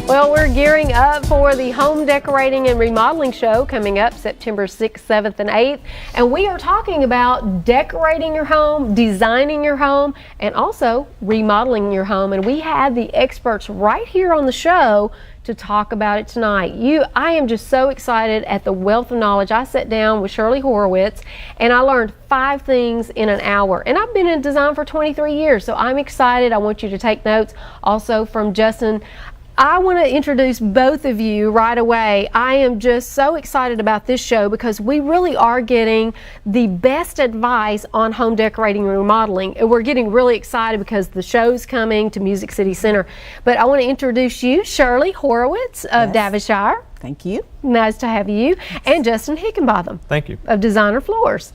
Well, we're gearing up for the home decorating and remodeling show coming up September 6th, 7th, and 8th. And we are talking about decorating your home, designing your home, and also remodeling your home. And we had the experts right here on the show to talk about it tonight. I am just so excited at the wealth of knowledge. I sat down with Shirley Horowitz and I learned 5 things in an hour. And I've been in design for 23 years, so I'm excited. I want you to take notes. Also from Justin, I want to introduce both of you right away. I am just so excited about this show because we really are getting the best advice on home decorating and remodeling. And we're getting really excited because the show's coming to Music City Center. But I want to introduce you, Shirley Horowitz of Davishire. Thank you. Nice to have you. And Justin Higginbotham. Thank you. Of Designer Floors.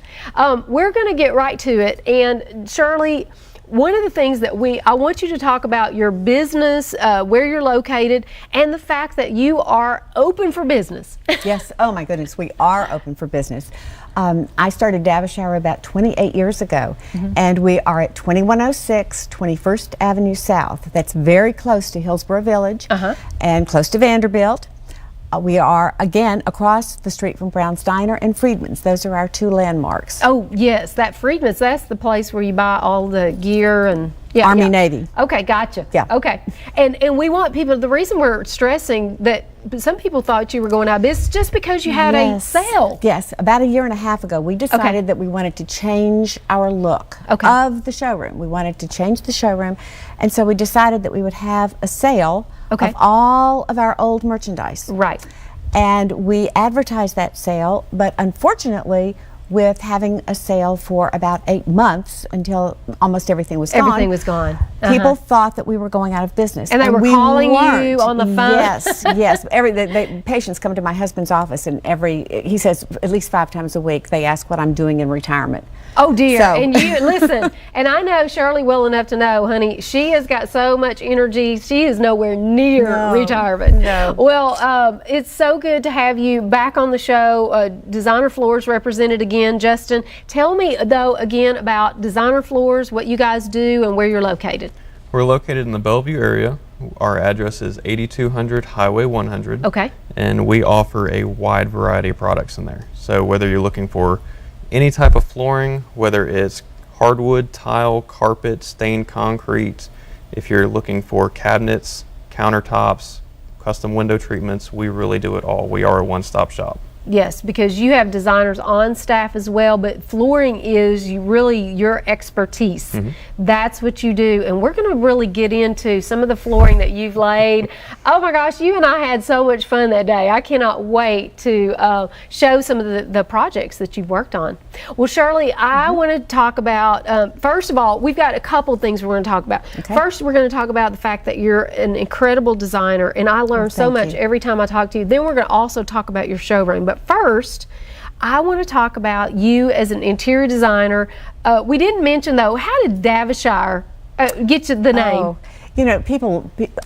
We're going to get right to it. And Shirley, one of the things that I want you to talk about your business, where you're located, and the fact that you are open for business. Yes, oh my goodness, we are open for business. I started Davishire about 28 years ago, and we are at 2106 21st Avenue South. That's very close to Hillsborough Village and close to Vanderbilt. We are, again, across the street from Brown's Diner and Friedman's. Those are our 2 landmarks. Oh, yes, that Friedman's, that's the place where you buy all the gear and... Army, Navy. Okay, gotcha. Yeah. Okay. And we want people, the reason we're stressing that some people thought you were going out of business just because you had a sale. Yes, about 1.5 years ago, we decided that we wanted to change our look of the showroom. We wanted to change the showroom, and so we decided that we would have a sale of all of our old merchandise. Right. And we advertised that sale, but unfortunately, with having a sale for about 8 months until almost everything was gone. Everything was gone. People thought that we were going out of business. And they were calling you on the phone? Yes, yes. The patients come to my husband's office and he says at least 5 times a week they ask what I'm doing in retirement. Oh dear, and you, listen, and I know Shirley well enough to know, honey, she has got so much energy, she is nowhere near retirement. No. Well, it's so good to have you back on the show, Designer Floors represented again. Justin, tell me though again about Designer Floors, what you guys do and where you're located. We're located in the Bellevue area. Our address is 8200 Highway 100. Okay. And we offer a wide variety of products in there. So whether you're looking for any type of flooring, whether it's hardwood, tile, carpet, stained concrete, if you're looking for cabinets, countertops, custom window treatments, we really do it all. We are a one-stop shop. Yes, because you have designers on staff as well, but flooring is really your expertise. That's what you do, and we're going to really get into some of the flooring that you've laid. Oh my gosh, you and I had so much fun that day. I cannot wait to show some of the projects that you've worked on. Well, Shirley, I want to talk about, first of all, we've got a couple of things we're going to talk about. First, we're going to talk about the fact that you're an incredible designer, and I learn so much every time I talk to you. Then we're going to also talk about your showroom. But first, I want to talk about you as an interior designer. We didn't mention though, how did Davishire get you the name? Oh, you know,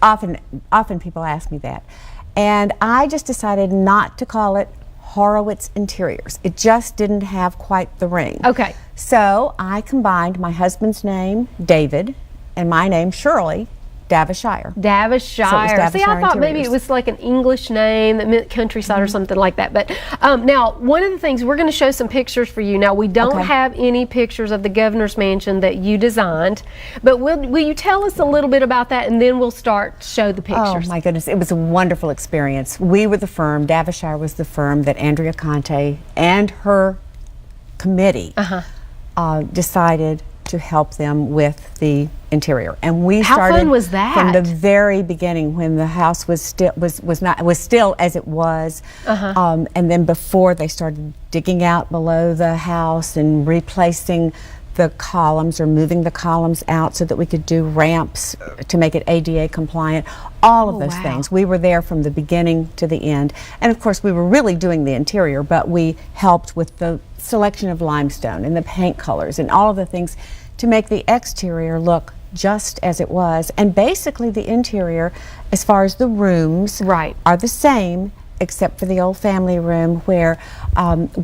often people ask me that, and I just decided not to call it Horowitz Interiors. It just didn't have quite the ring. Okay. So I combined my husband's name, David, and my name, Shirley, Davishire. Davishire. So see, I thought maybe it was like an English name that meant countryside or something like that. But now, one of the things, we're going to show some pictures for you. Now, we don't have any pictures of the governor's mansion that you designed, but will you tell us a little bit about that, and then we'll start to show the pictures. Oh my goodness, it was a wonderful experience. We were the firm, Davishire was the firm that Andrea Conte and her committee decided to help them with the interior, and we started. How fun was that? From the very beginning, when the house was still as it was, and then before they started digging out below the house and replacing the columns or moving the columns out so that we could do ramps to make it ADA compliant. All of those things. We were there from the beginning to the end, and of course we were really doing the interior, but we helped with the selection of limestone and the paint colors and all of the things to make the exterior look just as it was. And basically the interior, as far as the rooms, are the same, except for the old family room, where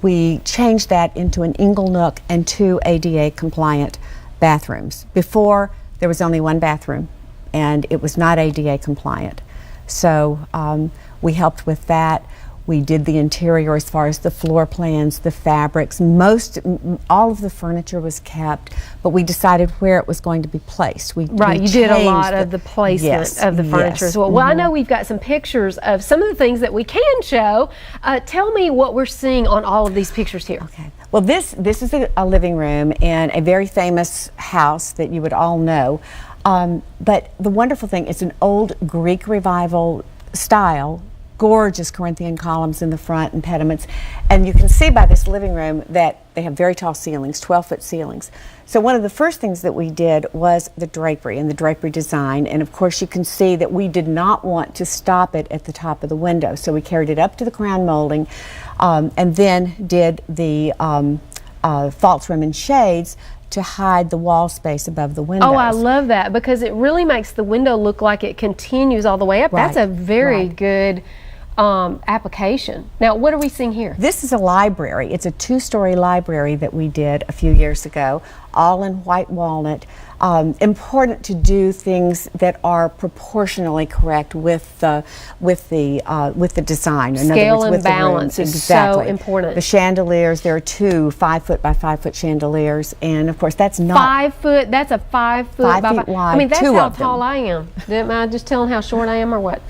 we changed that into an ingle nook and 2 ADA compliant bathrooms. Before, there was only 1 bathroom and it was not ADA compliant. So we helped with that. We did the interior as far as the floor plans, the fabrics. All of the furniture was kept, but we decided where it was going to be placed. Right, you did a lot of the placement of the furniture as well. Well, I know we've got some pictures of some of the things that we can show. Tell me what we're seeing on all of these pictures here. Okay. Well, this is a living room in a very famous house that you would all know. But the wonderful thing, it's an old Greek Revival style, gorgeous Corinthian columns in the front and pediments. And you can see by this living room that they have very tall ceilings, 12-foot ceilings. So one of the first things that we did was the drapery and the drapery design. And of course you can see that we did not want to stop it at the top of the window. So we carried it up to the crown molding and then did the false rim and shades to hide the wall space above the windows. Oh, I love that, because it really makes the window look like it continues all the way up. Right. That's a very good application. Now, what are we seeing here? This is a library. It's a 2-story library that we did a few years ago, all in white walnut. Important to do things that are proportionally correct with the design. In Scale other words, and with the room. balance is Exactly. so important. The chandeliers, there are 2 5-foot by 5-foot chandeliers, and of course that's not 5 foot. That's a 5 foot 5 by feet 5. wide, I mean, that's 2 how of them. tall I am. Am I just telling how short I am, or what?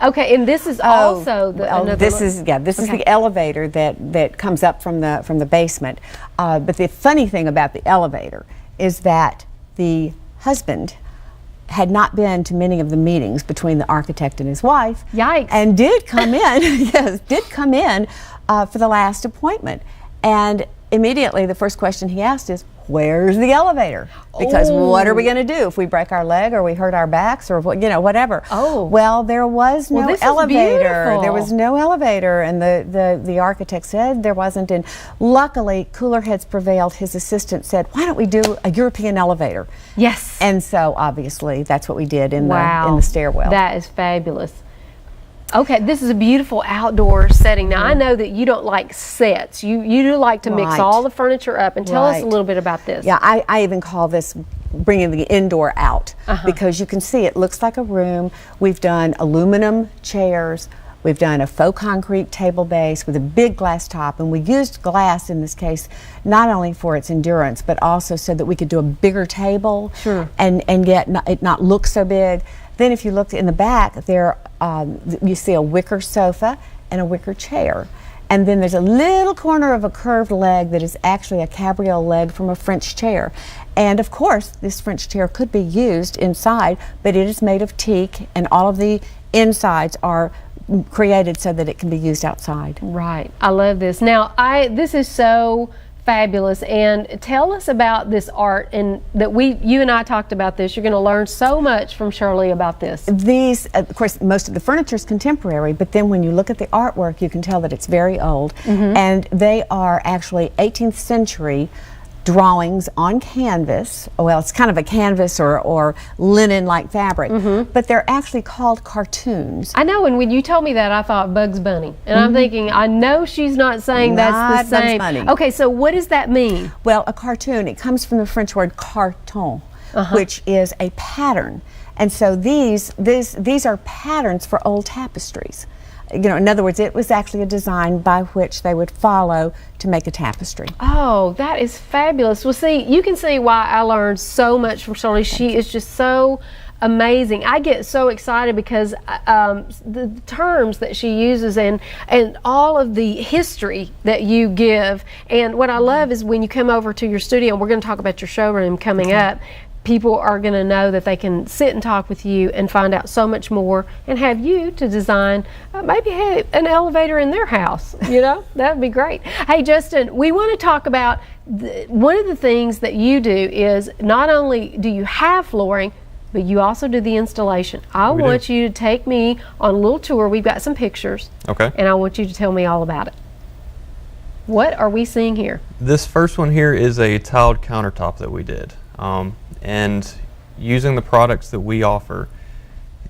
Okay, and this is also another this look. is the elevator that comes up from the basement. But the funny thing about the elevator is that the husband had not been to many of the meetings between the architect and his wife. Yikes. And did come in, did come in for the last appointment. And immediately the first question he asked is, where's the elevator? Because what are we going to do if we break our leg or we hurt our backs or whatever? Oh. Well, there was no this is elevator. beautiful. There was no elevator, and the architect said there wasn't. And luckily, cooler heads prevailed. His assistant said, "Why don't we do a European elevator?" Yes. And so obviously that's what we did in the stairwell. That is fabulous. Okay, this is a beautiful outdoor setting. Now, I know that you don't like sets. You do like to mix Right. all the furniture up. And tell us a Right. little bit about this. Yeah, I even call this bringing the indoor out because you can see it looks like a room. We've done aluminum chairs. We've done a faux concrete table base with a big glass top, and we used glass in this case not only for its endurance but also so that we could do a bigger table and yet it not look so big. Then if you look in the back, there you see a wicker sofa and a wicker chair. And then there's a little corner of a curved leg that is actually a cabriole leg from a French chair. And of course, this French chair could be used inside, but it is made of teak, and all of the insides are created so that it can be used outside. Right. I love this. Now, this is so fabulous. And tell us about this art, and that you and I talked about this. You're going to learn so much from Shirley about this. These, of course, most of the furniture is contemporary, but then when you look at the artwork, you can tell that it's very old. And they are actually 18th century drawings on canvas. Well, it's kind of a canvas or linen-like fabric, but they're actually called cartoons. I know, and when you told me that, I thought Bugs Bunny. And I'm thinking, I know she's not saying that's Not the same. Bugs Bunny. Okay, so what does that mean? Well, a cartoon, it comes from the French word carton, which is a pattern. And so these are patterns for old tapestries. You know, in other words, it was actually a design by which they would follow to make a tapestry. Oh, that is fabulous. Well, see, you can see why I learned so much from Shirley. She is just so amazing. I get so excited because the terms that she uses and all of the history that you give. And what I love is when you come over to your studio, and we're going to talk about your showroom coming up, people are going to know that they can sit and talk with you and find out so much more, and have you to design maybe an elevator in their house. You know, that would be great. Hey, Justin, we want to talk about one of the things that you do is not only do you have flooring, but you also do the installation. I want you to take me on a little tour. We've got some pictures. Okay. And I want you to tell me all about it. What are we seeing here? This first one here is a tiled countertop that we did. And using the products that we offer,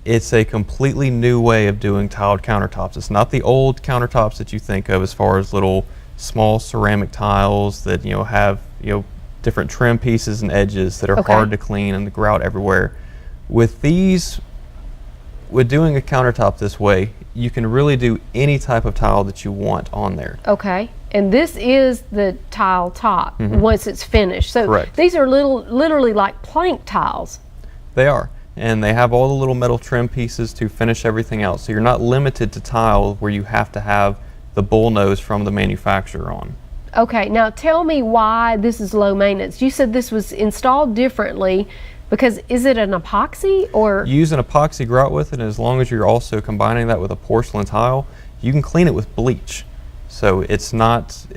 it's a completely new way of doing tiled countertops. It's not the old countertops that you think of as far as little small ceramic tiles that have different trim pieces and edges that are hard to clean and grout everywhere. With these with doing a countertop this way, you can really do any type of tile that you want on there. Okay. And this is the tile top once it's finished. So Correct. these are literally like plank tiles. They are. And they have all the little metal trim pieces to finish everything else. So you're not limited to tile where you have to have the bull nose from the manufacturer on. Okay, now tell me why this is low maintenance. You said this was installed differently because is it an epoxy or? Use an epoxy grout with it, and as long as you're also combining that with a porcelain tile, you can clean it with bleach. So it's not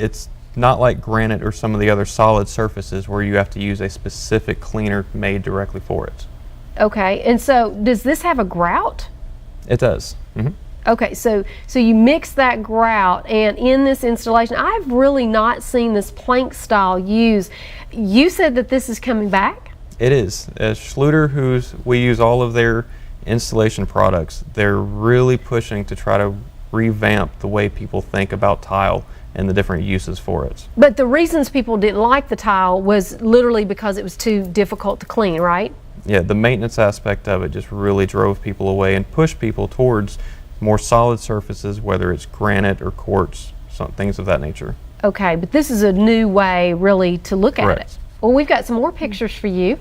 like granite or some of the other solid surfaces where you have to use a specific cleaner made directly for it. Okay, and so does this have a grout? It does. Okay, so you mix that grout, and in this installation, I've really not seen this plank style used. You said that this is coming back? It is. Schluter, we use all of their installation products, they're really pushing to try to revamp the way people think about tile and the different uses for it. But the reasons people didn't like the tile was literally because it was too difficult to clean, right? Yeah, the maintenance aspect of it just really drove people away and pushed people towards more solid surfaces, whether it's granite or quartz, things of that nature. Okay, but this is a new way really to look at Correct. it. Well, we've got some more pictures for you.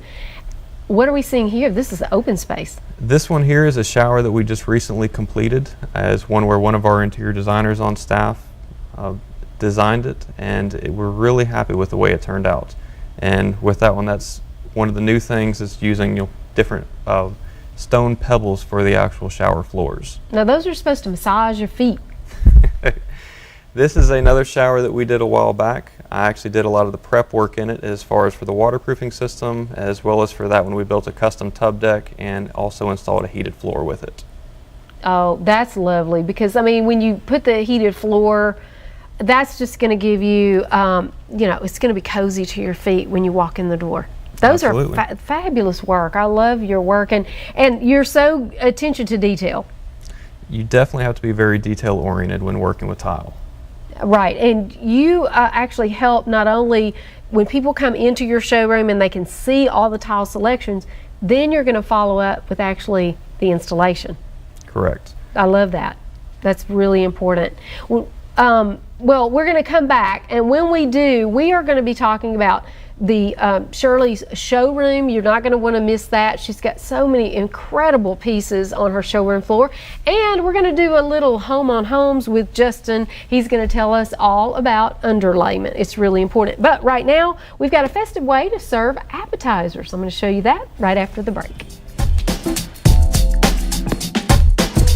What are we seeing here? This is an open space. This one here is a shower that we just recently completed, as one where one of our interior designers on staff designed it, and we're really happy with the way it turned out. And with that one, that's one of the new things is using different stone pebbles for the actual shower floors. Now those are supposed to massage your feet. This is another shower that we did a while back. I actually did a lot of the prep work in it as far as for the waterproofing system, as well as for that when we built a custom tub deck and also installed a heated floor with it. Oh, that's lovely, because I mean when you put the heated floor, that's just going to give you, it's going to be cozy to your feet when you walk in the door. Those Absolutely. are fabulous work. I love your work, and you're so attention to detail. You definitely have to be very detail oriented when working with tile. Right, and you actually help not only when people come into your showroom and they can see all the tile selections, then you're going to follow up with actually the installation. Correct. I love that. That's really important. Well, we're going to come back, and when we do, we are going to be talking about the Shirley's showroom. You're not going to want to miss that. She's got so many incredible pieces on her showroom floor. And we're going to do a little home on homes with Justin. He's going to tell us all about underlayment. It's really important. But right now, we've got a festive way to serve appetizers. I'm going to show you that right after the break.